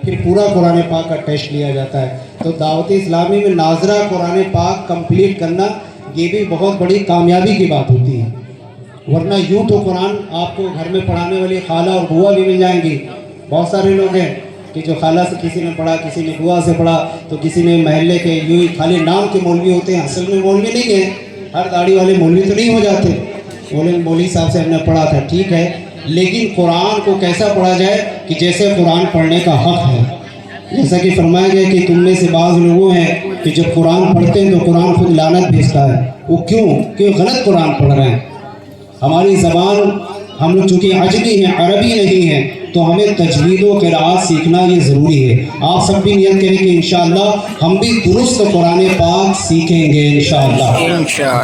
پھر پورا قرآن پاک کا ٹیسٹ لیا جاتا ہے. تو دعوت اسلامی میں ناظرہ قرآن پاک کمپلیٹ کرنا یہ بھی بہت بڑی کامیابی کی بات ہوتی ہے. ورنہ یوں تو قرآن آپ کو گھر میں پڑھانے والی خالہ اور بوا بھی مل جائیں گی. بہت سارے لوگ ہیں کہ جو خالہ سے کسی نے پڑھا, کسی نے بوا سے پڑھا, تو کسی نے محلے کے یوں ہی خالی نام کے مولوی ہوتے ہیں, اصل میں مولوی نہیں ہیں. ہر داڑھی والے مولوی تو نہیں ہو جاتے. مولوی صاحب سے ہم نے پڑھا تھا, ٹھیک ہے, لیکن قرآن کو کیسا پڑھا جائے کہ جیسے قرآن پڑھنے کا حق ہے. جیسا کہ فرمایا گیا کہ تم میں سے بعض لوگوں ہیں کہ جب قرآن پڑھتے ہیں تو قرآن خود لعنت بھیجتا ہے. وہ کیوں کہ غلط قرآن پڑھ رہے ہیں. ہماری زبان, ہم لوگ چونکہ عجمی ہیں, عربی نہیں ہیں, تو ہمیں تجوید و قراءت سیکھنا یہ ضروری ہے. آپ سب بھی نیت کریں کہ انشاءاللہ ہم بھی درست قرآن پاک سیکھیں گے انشاءاللہ.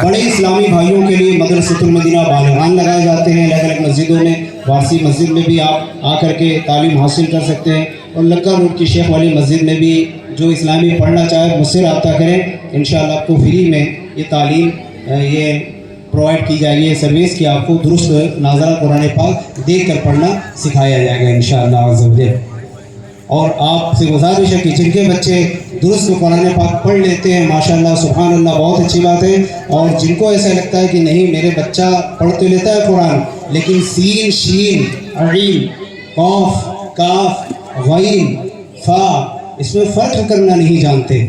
بڑے اسلامی بھائیوں کے لیے مدرسۃ المدینہ بالغان لگائے جاتے ہیں الگ الگ مسجدوں میں. وارسی مسجد میں بھی آپ آ کر کے تعلیم حاصل کر سکتے ہیں, اور لکا روڈ کی شیخ والی مسجد میں بھی جو اسلامی پڑھنا چاہے مجھ سے رابطہ کریں. انشاءاللہ آپ کو فری میں یہ تعلیم یہ پرووائڈ کی جائے گی, سروس کی آپ کو درست ناظرہ قرآن پاک دیکھ کر پڑھنا سکھایا جائے گا انشاءاللہ عز و جل. اور آپ سے گزارش ہے کہ جن کے بچے درست قرآن پاک پڑھ لیتے ہیں ماشاءاللہ سبحان اللہ بہت اچھی بات ہے, اور جن کو ایسا لگتا ہے کہ نہیں میرے بچہ پڑھ تو لیتا ہے قرآن لیکن سین شین عین قاف کاف غین فا اس میں فرق کرنا نہیں جانتے,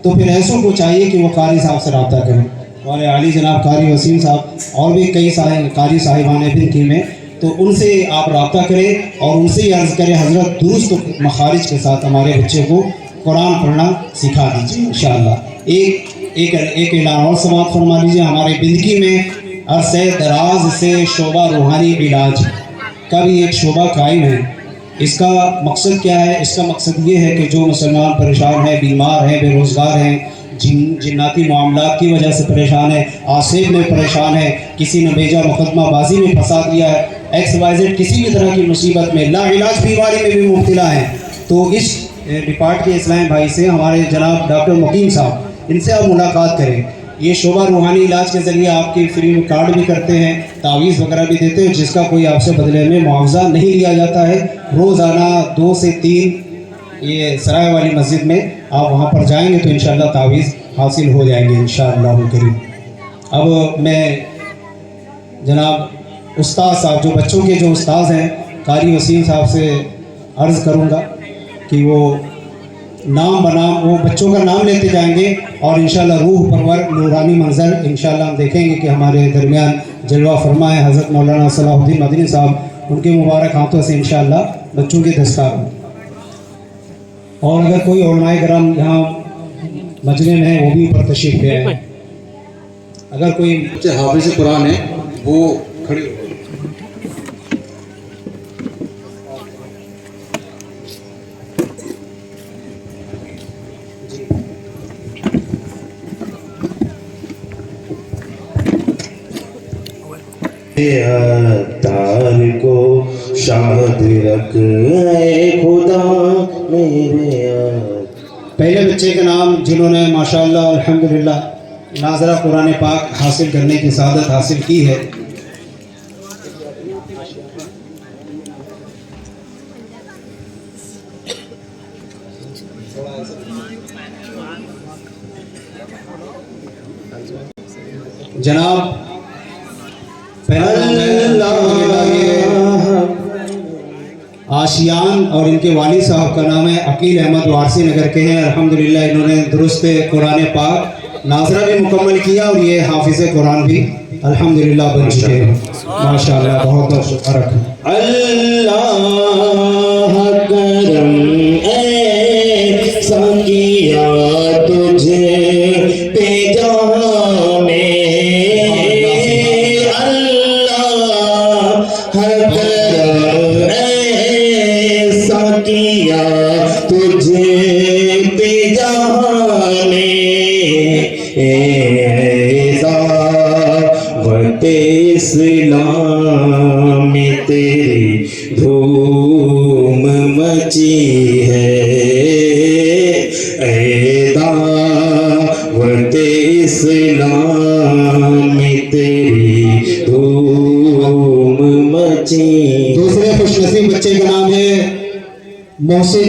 تو پھر ایسوں کو چاہیے کہ وہ قاری صاحب سے رابطہ کریں. ہمارے عالی جناب قاری وسیم صاحب اور بھی کئی قاری صاحبان ہیں پھر میں, تو ان سے آپ رابطہ کریں اور ان سے یہ عرض کریں حضرت درست مخارج کے ساتھ ہمارے بچے کو قرآن پڑھنا سکھا دیجیے انشاءاللہ. ایک اعلان اور سماعت فرما لیجیے. ہمارے بندکی میں عرصہ دراز سے شعبہ روحانی علاج کا بھی ایک شعبہ قائم ہے. اس کا مقصد کیا ہے؟ اس کا مقصد یہ ہے کہ جو مسلمان پریشان ہیں, بیمار ہیں, بے روزگار ہیں, جناتی معاملات کی وجہ سے پریشان ہے, آصف میں پریشان ہے, کسی نے بیجا مقدمہ بازی میں پھنسا دیا ہے, ایکس وائی زیڈ کسی بھی طرح کی مصیبت میں لا علاج بیماری میں بھی مبتلا ہیں, تو اس ڈپارٹ کے اسلام بھائی سے ہمارے جناب ڈاکٹر مقیم صاحب, ان سے آپ ملاقات کریں. یہ شعبہ روحانی علاج کے ذریعے آپ کی فری میں کارڈ بھی کرتے ہیں, تعویذ وغیرہ بھی دیتے ہیں, جس کا کوئی آپ سے بدلے میں معاوضہ نہیں لیا جاتا ہے. روزانہ 2 سے 3 یہ سرائے والی مسجد میں آپ وہاں پر جائیں گے تو انشاءاللہ تعویذ حاصل ہو جائیں گے انشاءاللہ کریم. اب میں جناب استاد صاحب جو بچوں کے جو استاذ ہیں قاری وسیم صاحب سے عرض کروں گا کہ وہ نام بنام وہ بچوں کا نام لیتے جائیں گے, اور انشاءاللہ روح پرور نورانی منظر انشاءاللہ ہم دیکھیں گے کہ ہمارے درمیان جلوہ فرمائے حضرت مولانا صلاح الدین مدنی صاحب, ان کے مبارک ہاتھوں سے انشاءاللہ بچوں کے دستار ہوں. اور اگر کوئی علماء کرام یہاں مجلس میں ہیں وہ بھی اوپر تشریف لے آئیں. اگر کوئی حافظ قرآن ہے وہ کھڑے تار کو شاد رکھ اے خدا میرے. پہلے بچے کا نام جنہوں نے ماشاءاللہ الحمدللہ ناظرہ قرآن پاک حاصل کرنے کی سعادت حاصل کی ہے, جناب پہلا آشیان, اور ان کے والد صاحب کا نام ہے عقیل احمد, وارسی نگر کے ہیں. الحمدللہ انہوں نے درست قرآن پاک ناظرہ بھی مکمل کیا اور یہ حافظ قرآن بھی الحمدللہ بن چکے ہیں ماشاءاللہ. بہت بہت شکر. اللہ کرم ایسا کیا تجھے پہ جہاں میں, کیا تجھے پہ جہاں دعوت اسلام میں تیری دھوم مچی ہے, اے دعوت اسلام میں تیری دھوم مچی. دوسرے خوش نصیب بچے کا نام ہے محسن.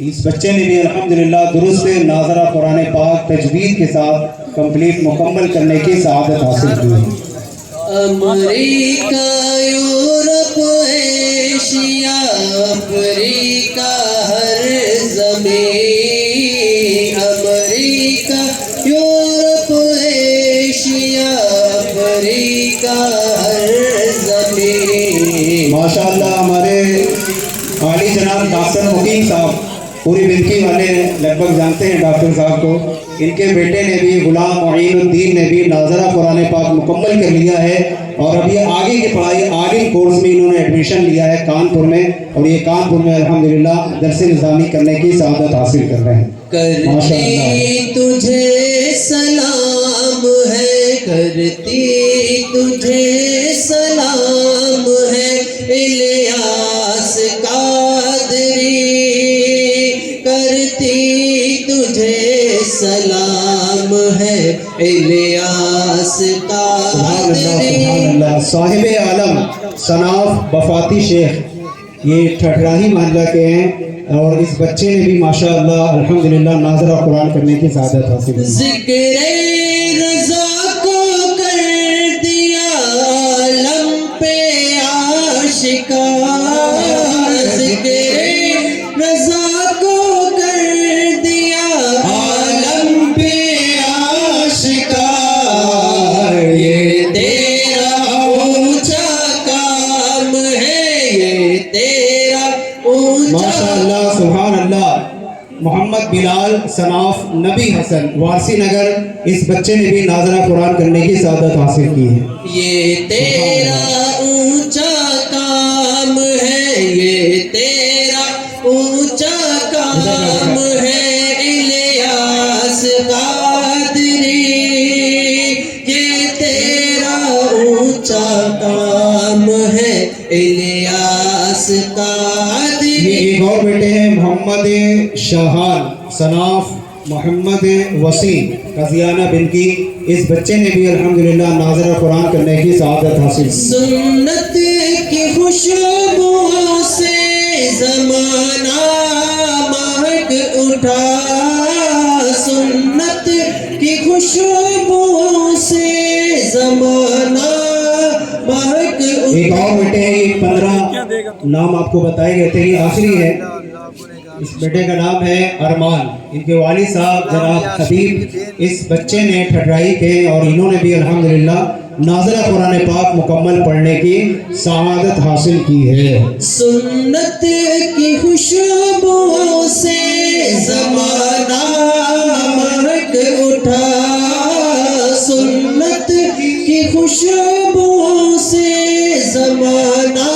اس بچے نے بھی الحمدللہ درست ناظرہ قرآن پاک تجوید کے ساتھ کمپلیٹ مکمل کرنے کی سعادت حاصل کی ہے۔ امریکہ، یورپ، ایشیا، افریقہ، ہر زمین، امریکہ، یورپ، ایشیا، افریقہ، ہر زمین۔ ماشاءاللہ ہمارے عالی جناب ڈاکٹر مقیم صاحب پوری بلکی والے لگ بھگ جانتے ہیں ڈاکٹر صاحب کو، ان کے بیٹے نے بھی غلام معین الدین نے بھی ناظرہ قرآن پاک مکمل کر لیا ہے، اور ابھی آگے کی پڑھائی عالم کورس میں انہوں نے ایڈمیشن لیا ہے کانپور میں، اور یہ کانپور میں الحمدللہ درس نظامی کرنے کی سعادت حاصل کر رہے ہیں۔ کرتی تجھے سلام ہے، کرتی تجھے سلام ہے الیاس قادری، کرتی تجھے سلام ہے الیاس سبحان قادری۔ اللہ۔ صاحب عالم صناف وفاتی شیخ یہ ٹھٹراہی محلہ کے ہیں، اور اس بچے نے بھی ماشاءاللہ الحمدللہ ناظرہ قرآن کرنے کی سعادت حاصل کی۔ ذکر رضا کو کر دیا عالم پہ آشکار، ذکر رضا کو کر دیا عالم پہ آشکار، یہ تیرا اونچا کام ہے، یہ تیرا اونچا۔ ماشاءاللہ سبحان اللہ۔ محمد بلال صناف نبی حسن وارسی نگر، اس بچے نے بھی ناظرہ قرآن کرنے کی سعادت حاصل کی ہے۔ یہ تیرا اونچا کام ہے، یہ تیرا اونچا کام ہے الیاس قادری، یہ تیرا اونچا کام ہے الیاس قادری۔ یہ ایک اور بیٹے ہیں محمد شاہان صناف محمد وسیم قضیانہ بنکی، اس بچے نے بھی الحمدللہ ناظرہ قرآن کرنے کی سعادت حاصل کی۔ سنت کی خوشبو سے زمانہ مہک اٹھا، سنت کی خوشبو سے زمانہ مہک ایک اور بیٹے ہیں، یہ 15 نام آپ کو بتائے گئے تھے، یہ آخری ہے۔ اس بیٹے کا نام ہے ارمان، ان کے والد صاحب جناب حبیب اس بچے نے ٹھٹرائی کے، اور انہوں نے بھی الحمدللہ ناظرہ قرآن پاک مکمل پڑھنے کی سعادت حاصل کی ہے۔ سنت کی خوشبو سے زمانہ مہک اٹھا، سنت کی خوشبو سے زمانہ۔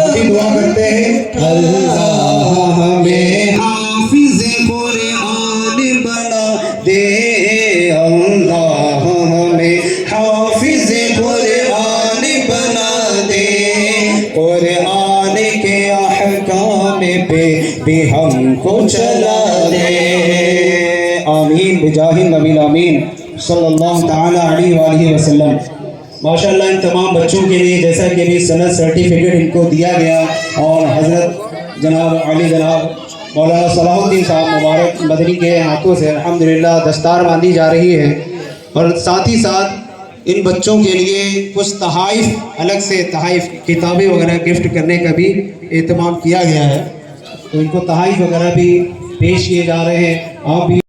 ابھی دعا کرتے ہیں، اللہ ہمیں حافظ قرآن بنا دے، اللہ ہمیں حافظ قرآن بنا دے، قرآن کے احکام پہ بھی ہم کو چلا دے، آمین بجاہ النبی الامین صلی اللہ تعالی علیہ وآلہ وسلم۔ ماشاءاللہ ان تمام بچوں کے لیے جیسا کہ بھی سند سرٹیفکیٹ ان کو دیا گیا، اور حضرت جناب علی جناب مولانا صلاح الدین صاحب مبارک مدنی کے ہاتھوں سے الحمدللہ دستار باندھی جا رہی ہے، اور ساتھ ہی ساتھ ان بچوں کے لیے کچھ تحائف، الگ سے تحائف کتابیں وغیرہ گفٹ کرنے کا بھی اہتمام کیا گیا ہے، تو ان کو تحائف وغیرہ بھی پیش کیے جا رہے ہیں۔ آپ بھی